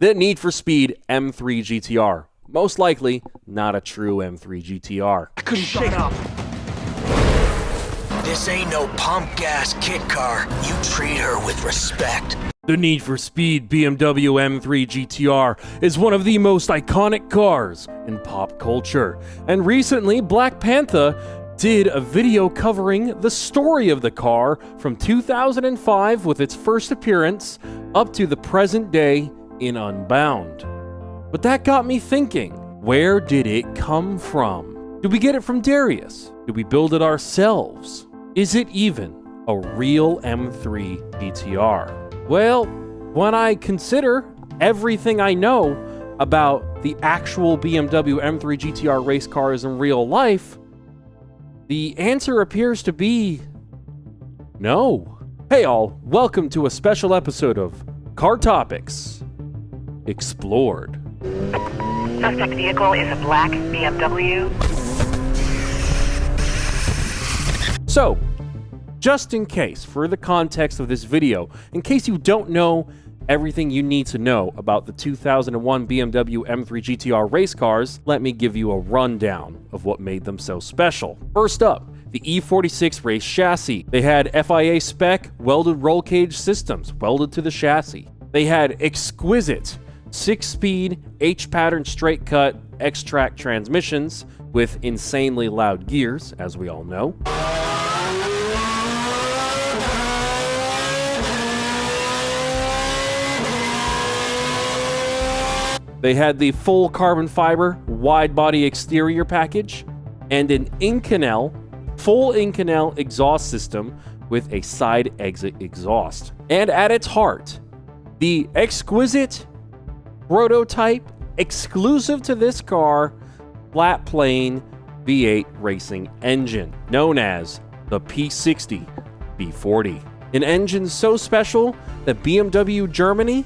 The Need for Speed M3 GTR. Most likely, not a true M3 GTR. I couldn't shake up. This ain't no pump gas kit car. You treat her with respect. The Need for Speed BMW M3 GTR is one of the most iconic cars in pop culture. And recently, Black Panther did a video covering the story of the car from 2005 with its first appearance up to the present day in Unbound. But that got me thinking, where did it come from? Did we get it from Darius? Did we build it ourselves? Is it even a real M3 GTR? Well, when I consider everything I know about the actual BMW M3 GTR race cars in real life, the answer appears to be no. Hey all, welcome to a special episode of Car Topics Explored. Suspect vehicle is a black BMW. So, just in case, for the context of this video, in case you don't know everything you need to know about the 2001 BMW M3 GTR race cars, let me give you a rundown of what made them so special. First up, the E46 race chassis. They had FIA spec welded roll cage systems welded to the chassis. They had exquisite 6-speed H-pattern straight cut X-Track transmissions with insanely loud gears, as we all know. They had the full carbon fiber wide body exterior package and an full Inconel exhaust system with a side exit exhaust. And at its heart, the exquisite prototype exclusive to this car flat plane V8 racing engine known as the P60 B40. An engine so special that BMW Germany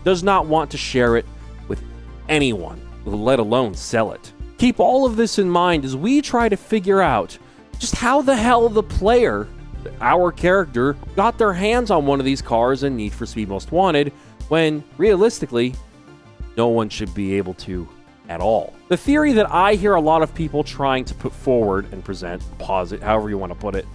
does not want to share it with anyone, let alone sell it. Keep all of this in mind as we try to figure out just how the hell the player, our character, got their hands on one of these cars in Need for Speed Most Wanted when, realistically, no one should be able to at all. The theory that I hear a lot of people trying to put forward and present, posit, however you want to put it,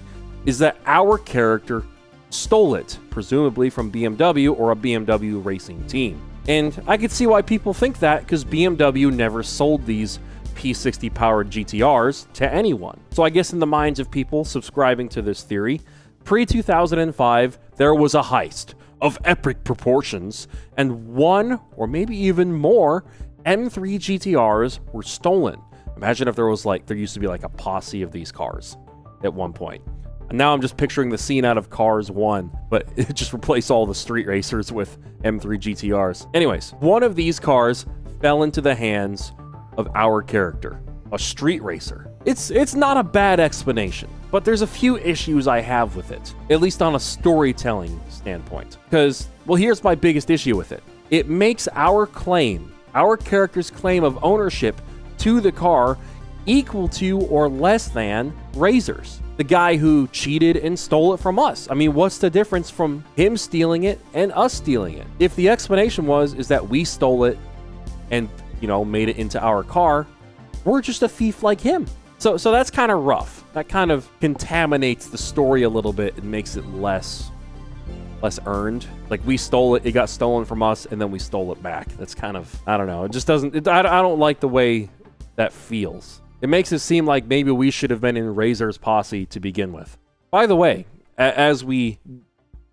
is that our character stole it, presumably from BMW or a BMW racing team. And I could see why people think that, because BMW never sold these P60 powered GTRs to anyone. So I guess in the minds of people subscribing to this theory, pre-2005, there was a heist of epic proportions, and one, or maybe even more, M3 GTRs were stolen. Imagine if there used to be like a posse of these cars at one point. And now I'm just picturing the scene out of Cars 1, but just replace all the street racers with M3 GTRs. Anyways, one of these cars fell into the hands of our character, a street racer. It's not a bad explanation, but there's a few issues I have with it, at least on a storytelling standpoint. Because, well, here's my biggest issue with it. It makes our character's claim of ownership to the car equal to or less than Razor's, the guy who cheated and stole it from us. I mean, what's the difference from him stealing it and us stealing it? If the explanation is that we stole it and, made it into our car, we're just a thief like him. So that's kind of rough. That kind of contaminates the story a little bit and makes it less earned. Like, we stole it, it got stolen from us, and then we stole it back. That's kind of, I don't know. It just doesn't, I don't like the way that feels. It makes it seem like maybe we should have been in Razor's posse to begin with. By the way, as we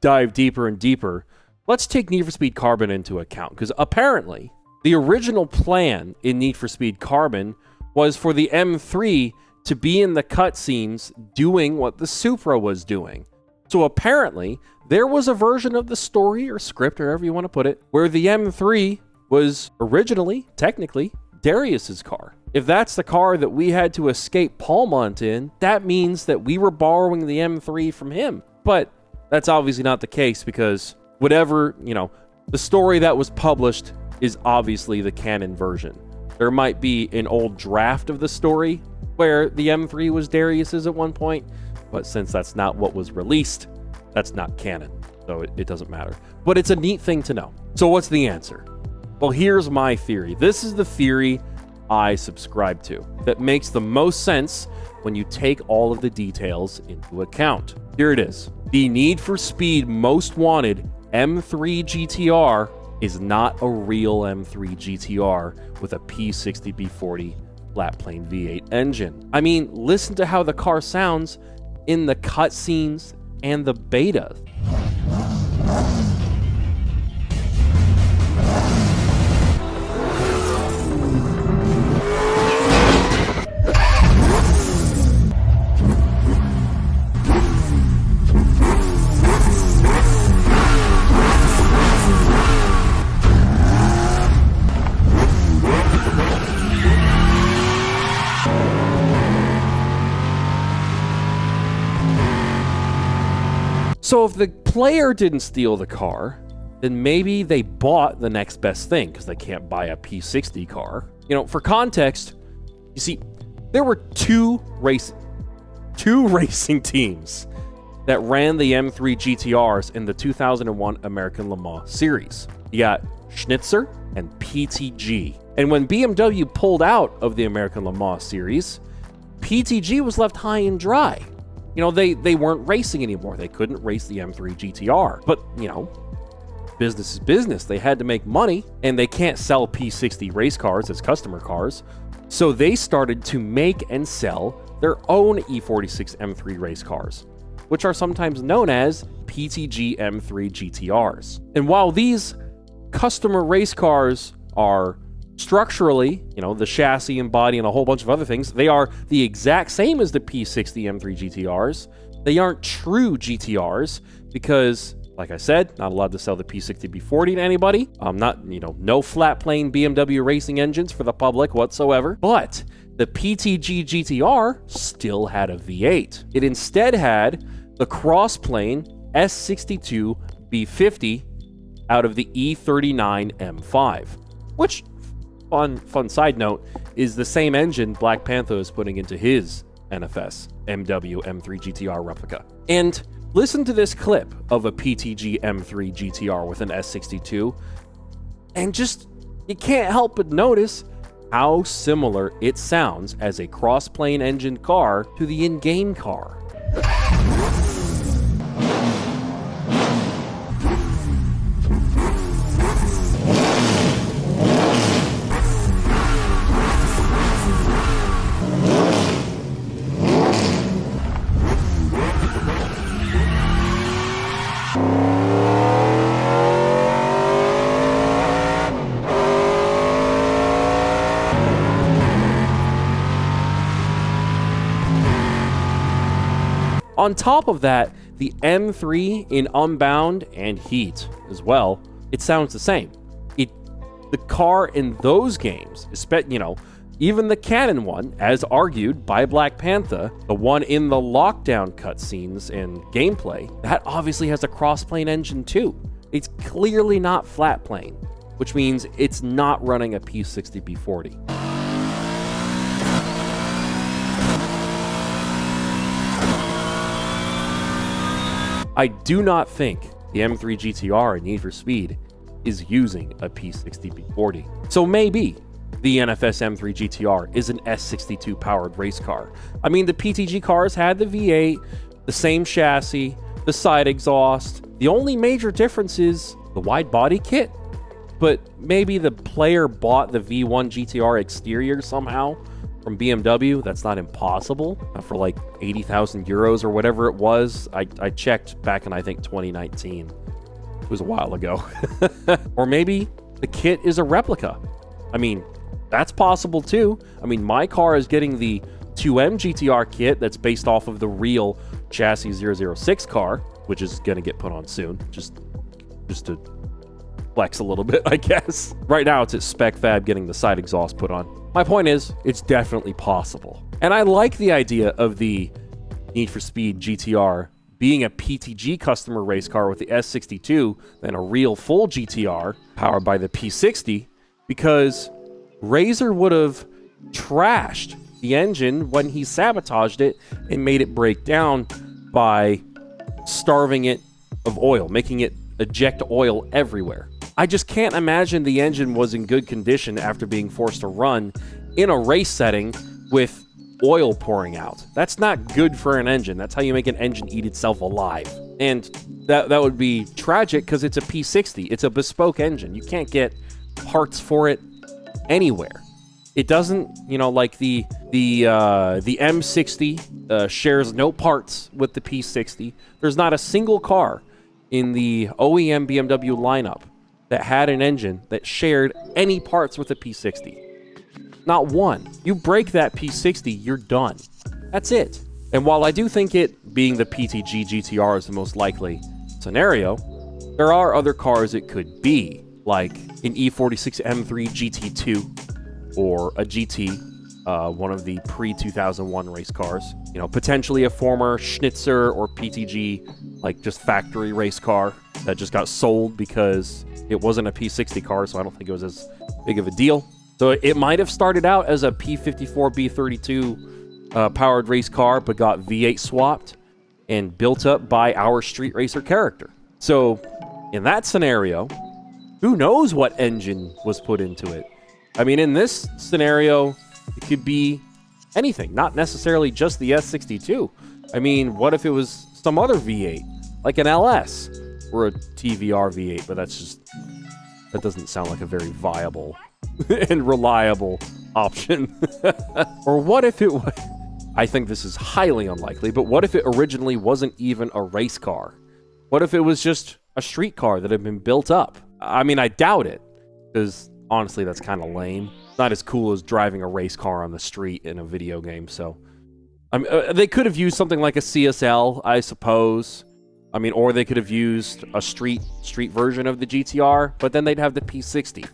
dive deeper and deeper, let's take Need for Speed Carbon into account, because apparently the original plan in Need for Speed Carbon was for the M3 to be in the cutscenes doing what the Supra was doing. So apparently, there was a version of the story or script, or however you want to put it, where the M3 was originally, technically, Darius's car. If that's the car that we had to escape Palmont in, that means that we were borrowing the M3 from him. But that's obviously not the case, because whatever, the story that was published is obviously the canon version. There might be an old draft of the story where the M3 was Darius's at one point, but since that's not what was released, that's not canon, so it doesn't matter. But it's a neat thing to know. So what's the answer? Well, here's my theory. This is the theory I subscribe to that makes the most sense when you take all of the details into account. Here it is. The Need for Speed Most Wanted M3 GTR is not a real M3 GTR with a P60B40 flat plane V8 engine. I mean, listen to how the car sounds in the cutscenes and the beta. So if the player didn't steal the car, then maybe they bought the next best thing because they can't buy a P60 car. You know, for context, you see, there were two racing teams that ran the M3 GTRs in the 2001 American Le Mans series. You got Schnitzer and PTG. And when BMW pulled out of the American Le Mans series, PTG was left high and dry. You know, they weren't racing anymore. They couldn't race the M3 GTR. But, you know, business is business. They had to make money, and they can't sell P60 race cars as customer cars. So they started to make and sell their own E46 M3 race cars, which are sometimes known as PTG M3 GTRs. And while these customer race cars are structurally, you know, the chassis and body and a whole bunch of other things, they are the exact same as the P60 M3 GTRs. They aren't true GTRs because, like I said, not allowed to sell the P60B40 to anybody. No flat plane BMW racing engines for the public whatsoever. But the PTG GTR still had a V8. It instead had the cross-plane S62 B50 out of the E39 M5, which, fun side note, is the same engine Black Panther is putting into his NFSMW M3 GTR replica. And listen to this clip of a PTG M3 GTR with an S62, and just, you can't help but notice how similar it sounds as a cross-plane engine car to the in-game car. On top of that, the M3 in Unbound and Heat as well, it sounds the same. The car in those games, even the canon one, as argued by Black Panther, the one in the lockdown cutscenes and gameplay, that obviously has a cross-plane engine too. It's clearly not flat plane, which means it's not running a P60B40. I do not think the M3 GTR in Need for Speed is using a P60B40. So maybe the NFS M3 GTR is an S62 powered race car. I mean, the PTG cars had the V8, the same chassis, the side exhaust. The only major difference is the wide body kit. But maybe the player bought the V1 GTR exterior somehow from BMW. That's not impossible. For like 80,000 euros or whatever it was. I checked back in, I think, 2019. It was a while ago. Or maybe the kit is a replica. I mean, that's possible too. I mean, my car is getting the 2M GTR kit that's based off of the real chassis 006 car, which is going to get put on soon. Just to flex a little bit, I guess. Right now, it's at Spec Fab getting the side exhaust put on. My point is, it's definitely possible. And I like the idea of the Need for Speed GTR being a PTG customer race car with the S62 than a real full GTR powered by the P60, because Razor would have trashed the engine when he sabotaged it and made it break down by starving it of oil, making it eject oil everywhere. I just can't imagine the engine was in good condition after being forced to run in a race setting with oil pouring out. That's not good for an engine. That's how you make an engine eat itself alive. And that would be tragic because it's a P60. It's a bespoke engine. You can't get parts for it anywhere. It doesn't, you know, like the M60 shares no parts with the P60. There's not a single car in the OEM BMW lineup that had an engine that shared any parts with the P60. Not one. You break that P60, you're done. That's it. And while I do think it, being the PTG GTR, is the most likely scenario, there are other cars it could be, like an E46 M3 GT2 or a GT, one of the pre-2001 race cars. You know, potentially a former Schnitzer or PTG, like just factory race car that just got sold because it wasn't a P60 car, so I don't think it was as big of a deal. So it might have started out as a P54B32 powered race car, but got V8 swapped and built up by our street racer character. So in that scenario, who knows what engine was put into it? I mean, in this scenario, it could be anything, not necessarily just the S62. I mean, what if it was some other V8, like an LS or a TVR V8? But that doesn't sound like a very viable and reliable option. Or what if it was, I think this is highly unlikely, but what if it originally wasn't even a race car? What if it was just a street car that had been built up? I mean, I doubt it, because honestly, that's kind of lame. It's not as cool as driving a race car on the street in a video game, so... I mean, they could have used something like a CSL, I suppose. I mean, or they could have used a street version of the GTR, but then they'd have the P60.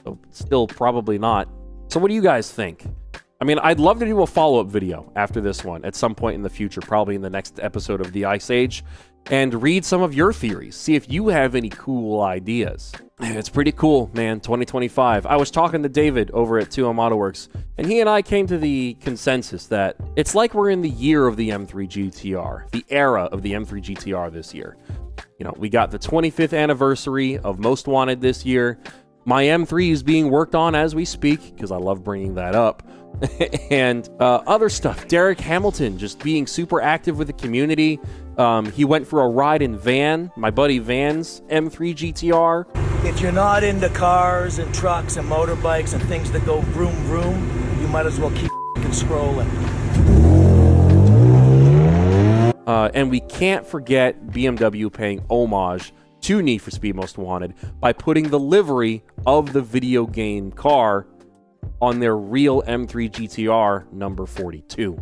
So still probably not. So what do you guys think? I mean, I'd love to do a follow-up video after this one at some point in the future, probably in the next episode of The Ice Age, and read some of your theories. See if you have any cool ideas. It's pretty cool, man, 2025. I was talking to David over at 2M AutoWorks, and he and I came to the consensus that it's like we're in the year of the M3 GTR, the era of the M3 GTR this year. You know, we got the 25th anniversary of Most Wanted this year. My M3 is being worked on as we speak, because I love bringing that up. And other stuff. Derek Hamilton just being super active with the community. He went for a ride in Van, my buddy Van's M3 GTR. If you're not into cars and trucks and motorbikes and things that go vroom vroom, you might as well keep scrolling. And we can't forget BMW paying homage to Need for Speed Most Wanted by putting the livery of the video game car on their real M3 GTR number 42.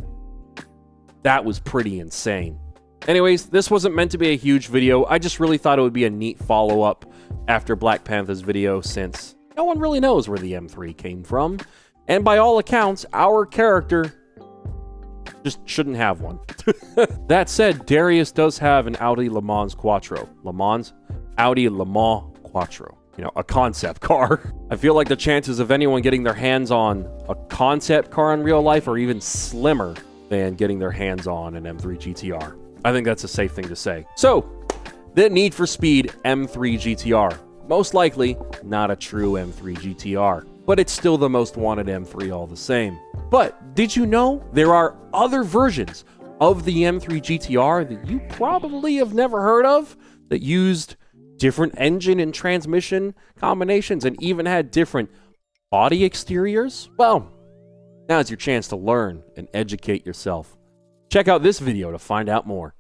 That was pretty insane. Anyways, this wasn't meant to be a huge video. I just really thought it would be a neat follow-up after Black Panther's video, since no one really knows where the M3 came from. And by all accounts, our character just shouldn't have one. That said, Darius does have an Audi Le Mans Quattro. Audi Le Mans Quattro. You know, a concept car. I feel like the chances of anyone getting their hands on a concept car in real life are even slimmer than getting their hands on an M3 GTR. I think that's a safe thing to say. So, the Need for Speed M3 GTR. Most likely, not a true M3 GTR, but it's still the most wanted M3 all the same. But did you know there are other versions of the M3 GTR that you probably have never heard of that used different engine and transmission combinations and even had different body exteriors? Well, now's your chance to learn and educate yourself. Check out this video to find out more.